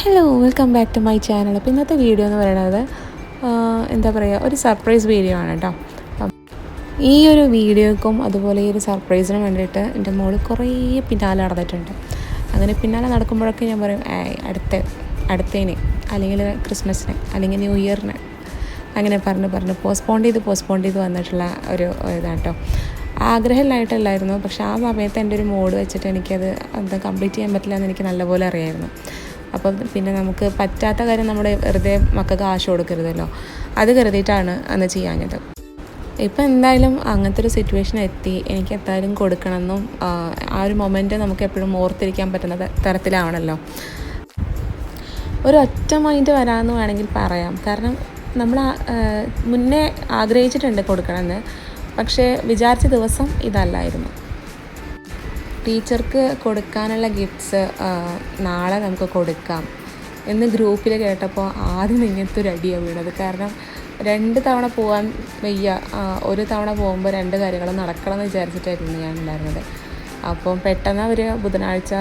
Hello, welcome back to my channel. അപ്പോൾ ഇന്നത്തെ video എന്ന് പറയുന്നത് എന്താ പറയുക, ഒരു സർപ്രൈസ് വീഡിയോ ആണ് കേട്ടോ. ഈ ഒരു വീഡിയോക്കും അതുപോലെ ഈ ഒരു സർപ്രൈസിനും വേണ്ടിയിട്ട് എൻ്റെ മോള് കുറേ പിന്നാലെ നടന്നിട്ടുണ്ട്. അങ്ങനെ പിന്നാലെ നടക്കുമ്പോഴൊക്കെ ഞാൻ പറയും അടുത്തതിന് അല്ലെങ്കിൽ ക്രിസ്മസിന് അല്ലെങ്കിൽ ന്യൂ ഇയറിന് അങ്ങനെ പറഞ്ഞ് പോസ്റ്റ്പോൺ ചെയ്ത് വന്നിട്ടുള്ള ഒരു ഇതാണ് കേട്ടോ. ആഗ്രഹമില്ലായിട്ടല്ലായിരുന്നു, പക്ഷെ ആ സമയത്ത് എൻ്റെ ഒരു മൂഡ് വെച്ചിട്ട് എനിക്കത് കംപ്ലീറ്റ് ചെയ്യാൻ പറ്റില്ല എന്ന് എനിക്ക് നല്ലപോലെ അറിയായിരുന്നു. അപ്പം പിന്നെ നമുക്ക് പറ്റാത്ത കാര്യം നമ്മൾ വെറുതെ മക്കൾക്ക് ആശ കൊടുക്കരുതല്ലോ, അത് കരുതിയിട്ടാണ് അന്ന് ചെയ്യാഞ്ഞത്. ഇപ്പം എന്തായാലും അങ്ങനത്തെ ഒരു സിറ്റുവേഷൻ എത്തി, എനിക്ക് എന്തായാലും കൊടുക്കണമെന്നും ആ ഒരു മൊമെൻറ്റ് നമുക്ക് എപ്പോഴും ഓർത്തിരിക്കാൻ പറ്റുന്ന തരത്തിലാവണമല്ലോ. ഒരു ഒറ്റ മൈൻഡ് വരാമെന്ന് വേണമെങ്കിൽ പറയാം. കാരണം നമ്മൾ മുന്നേ ആഗ്രഹിച്ചിട്ടുണ്ട് കൊടുക്കണമെന്ന്, പക്ഷേ വിചാരിച്ച ദിവസം ഇതല്ലായിരുന്നു. ടീച്ചർക്ക് കൊടുക്കാനുള്ള ഗിഫ്റ്റ്സ് നാളെ നമുക്ക് കൊടുക്കാം എന്ന് ഗ്രൂപ്പിൽ കേട്ടപ്പോൾ ആദ്യം ഇങ്ങനത്തെ ഒരു അടിയാണ് വീണത്. കാരണം 2 തവണ പോകാൻ വയ്യ, ഒരു തവണ പോകുമ്പോൾ 2 കാര്യങ്ങളും നടക്കണമെന്ന് വിചാരിച്ചിട്ടായിരുന്നു ഞാൻ ഉണ്ടായിരുന്നത്. അപ്പം പെട്ടെന്ന് അവർ ബുധനാഴ്ച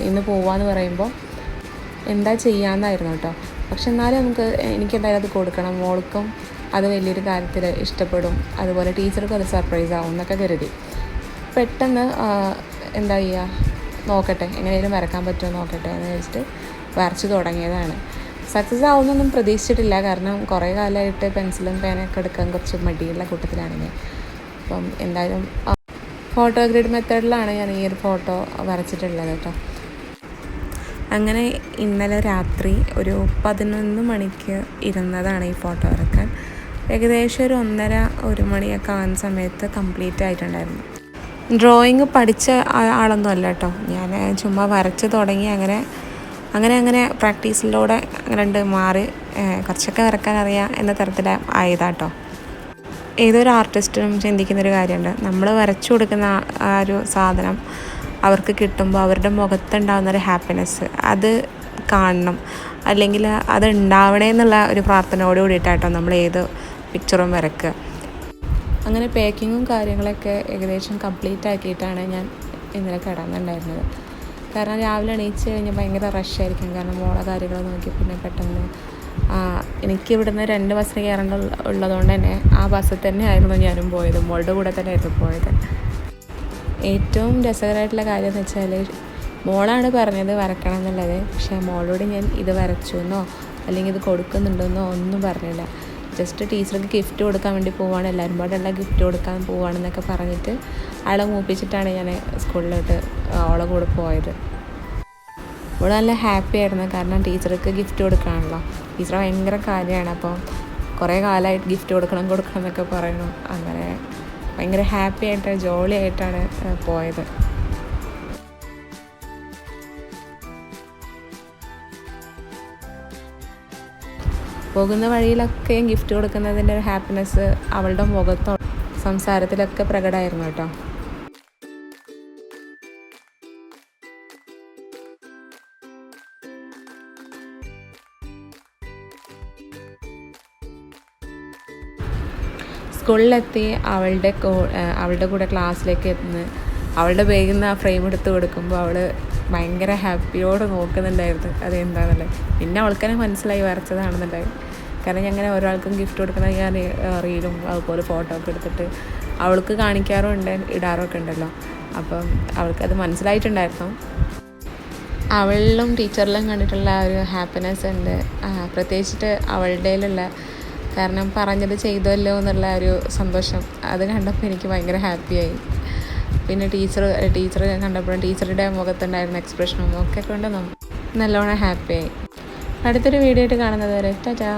ഇന്ന് പോവാമെന്ന് പറയുമ്പോൾ എന്താ ചെയ്യാമെന്നായിരുന്നു കേട്ടോ. പക്ഷെ എന്നാലും എനിക്കെന്തായാലും അത് കൊടുക്കണം, മോൾക്കും അത് വലിയൊരു കാര്യത്തിൽ ഇഷ്ടപ്പെടും, അതുപോലെ ടീച്ചർക്കും അത് സർപ്രൈസ് ആവും എന്നൊക്കെ കരുതി പെട്ടെന്ന് എന്താ ചെയ്യുക, നോക്കട്ടെ എങ്ങനെയും വരക്കാൻ പറ്റുമോ നോക്കട്ടെ എന്ന് വെച്ചിട്ട് വരച്ച് തുടങ്ങിയതാണ്. സക്സസ് ആവുന്നൊന്നും പ്രതീക്ഷിച്ചിട്ടില്ല, കാരണം കുറേ കാലമായിട്ട് പെൻസിലും പേനയൊക്കെ എടുക്കാൻ കുറച്ച് മടിയുള്ള കൂട്ടത്തിലാണ് ഞാൻ. അപ്പം എന്തായാലും ഫോട്ടോ ഗ്രിഡ് മെത്തേഡിലാണ് ഞാൻ ഈ ഒരു ഫോട്ടോ വരച്ചിട്ടുള്ളത് കേട്ടോ. അങ്ങനെ ഇന്നലെ രാത്രി ഒരു 11 മണിക്ക് ഇരുന്നതാണ് ഈ ഫോട്ടോ വരക്കാൻ. ഏകദേശം ഒരു 1:30 മണിയൊക്കെ ആകുന്ന സമയത്ത് കംപ്ലീറ്റ് ആയിട്ടുണ്ടായിരുന്നു. ഡ്രോയിങ് പഠിച്ച ആളൊന്നും അല്ല കേട്ടോ, ഞാൻ ചുമ്മാ വരച്ച് തുടങ്ങി അങ്ങനെ പ്രാക്ടീസിലൂടെ അങ്ങനെ മാറി കുറച്ചൊക്കെ വരക്കാൻ അറിയാം എന്ന തരത്തിൽ ആയതാട്ടോ. ഏതൊരു ആർട്ടിസ്റ്റിനും ചിന്തിക്കുന്നൊരു കാര്യമുണ്ട്, നമ്മൾ വരച്ചു കൊടുക്കുന്ന ആ ഒരു സാധനം അവർക്ക് കിട്ടുമ്പോൾ അവരുടെ മുഖത്തുണ്ടാകുന്നൊരു ഹാപ്പിനെസ് അത് കാണണം, അല്ലെങ്കിൽ അത് ഉണ്ടാവണേ എന്നുള്ള ഒരു പ്രാർത്ഥനയോട് കൂടിയിട്ടാട്ടോ നമ്മൾ ഏത് പിക്ചറും വരയ്ക്കുക. അങ്ങനെ പാക്കിങ്ങും കാര്യങ്ങളൊക്കെ ഏകദേശം കംപ്ലീറ്റ് ആക്കിയിട്ടാണ് ഞാൻ ഇന്നലെ കിടന്നുണ്ടായിരുന്നത്. കാരണം രാവിലെ എണീച്ച് കഴിഞ്ഞാൽ ഭയങ്കര റഷായിരിക്കും, കാരണം മോളെ കാര്യങ്ങൾ നോക്കി പിന്നെ പെട്ടെന്ന് എനിക്ക് ഇവിടുന്ന് 2 ബസ്സിന് കയറേണ്ട ഉള്ളതുകൊണ്ട് തന്നെ ആ ബസ്സിൽ തന്നെ ആയിരുന്നു ഞാനും പോയത്, മോളുടെ കൂടെ തന്നെ ആയിരുന്നു പോയത്. ഏറ്റവും രസകരമായിട്ടുള്ള കാര്യം എന്ന് വെച്ചാൽ മോളാണ് പറഞ്ഞത് വരക്കണം എന്നുള്ളത്, പക്ഷേ മോളോട് ഞാൻ ഇത് വരച്ചു എന്നോ അല്ലെങ്കിൽ ഇത് കൊടുക്കുന്നുണ്ടെന്നോ ഒന്നും പറഞ്ഞില്ല. ജസ്റ്റ് ടീച്ചർക്ക് ഗിഫ്റ്റ് കൊടുക്കാൻ വേണ്ടി പോവുകയാണ്, എല്ലാവരും പാടുള്ള ഗിഫ്റ്റ് കൊടുക്കാൻ പോവുകയാണെന്നൊക്കെ പറഞ്ഞിട്ട് ആളെ മൂപ്പിച്ചിട്ടാണ് ഞാൻ സ്കൂളിലോട്ട് അവളെ കൂടെ പോയത്. അവൾ നല്ല ഹാപ്പി ആയിരുന്നു, കാരണം ടീച്ചർക്ക് ഗിഫ്റ്റ് കൊടുക്കാണല്ലോ. ടീച്ചർ ഭയങ്കര കാര്യമാണ്, അപ്പോൾ കുറേ കാലമായിട്ട് ഗിഫ്റ്റ് കൊടുക്കണം എന്നൊക്കെ പറയണു. അങ്ങനെ ഭയങ്കര ഹാപ്പി ആയിട്ട് ജോളി ആയിട്ടാണ് പോയത്. പോകുന്ന വഴിയിലൊക്കെയും ഗിഫ്റ്റ് കൊടുക്കുന്നതിൻ്റെ ഒരു ഹാപ്പിനെസ് അവളുടെ മുഖത്തോ സംസാരത്തിലൊക്കെ പ്രകടമായിരുന്നു കേട്ടോ. സ്കൂളിലെത്തി അവളുടെ കൂടെ ക്ലാസ്സിലേക്ക് എത്തുന്ന അവളുടെ ബാഗിൽ നിന്ന് ആ ഫ്രെയിം എടുത്ത് കൊടുക്കുമ്പോൾ അവൾ ഭയങ്കര ഹാപ്പിയോടെ നോക്കുന്നുണ്ടായിരുന്നു അതെന്താണെന്നുള്ളത്. പിന്നെ അവൾക്ക് തന്നെ മനസ്സിലായി വരച്ചതാണെന്നുണ്ടായി. കാരണം ഞാൻ ഒരാൾക്കും ഗിഫ്റ്റ് കൊടുക്കുന്നത് ഞാൻ റീലും അതുപോലെ ഫോട്ടോ ഒക്കെ എടുത്തിട്ട് അവൾക്ക് കാണിക്കാറുണ്ട്, ഇടാറൊക്കെ ഉണ്ടല്ലോ. അപ്പം അവൾക്കത് മനസ്സിലായിട്ടുണ്ടായിരുന്നു. അവളിലും ടീച്ചറിലും കണ്ടിട്ടുള്ള ഒരു ഹാപ്പിനെസ് ഉണ്ട്, പ്രത്യേകിച്ചിട്ട് അവളുടെയിലുള്ള, കാരണം പറഞ്ഞത് ചെയ്തല്ലോ എന്നുള്ള ഒരു സന്തോഷം അത് കണ്ടപ്പോൾ എനിക്ക് ഭയങ്കര ഹാപ്പിയായി. പിന്നെ ടീച്ചർ കണ്ടപ്പോഴും ടീച്ചറുടെ മുഖത്തുണ്ടായിരുന്ന എക്സ്പ്രഷനും ഒക്കെ കൊണ്ട് നല്ലോണം ഹാപ്പിയായി. അടുത്തൊരു വീഡിയോ ആയിട്ട് കാണുന്നത് വരെ ടാറ്റാ.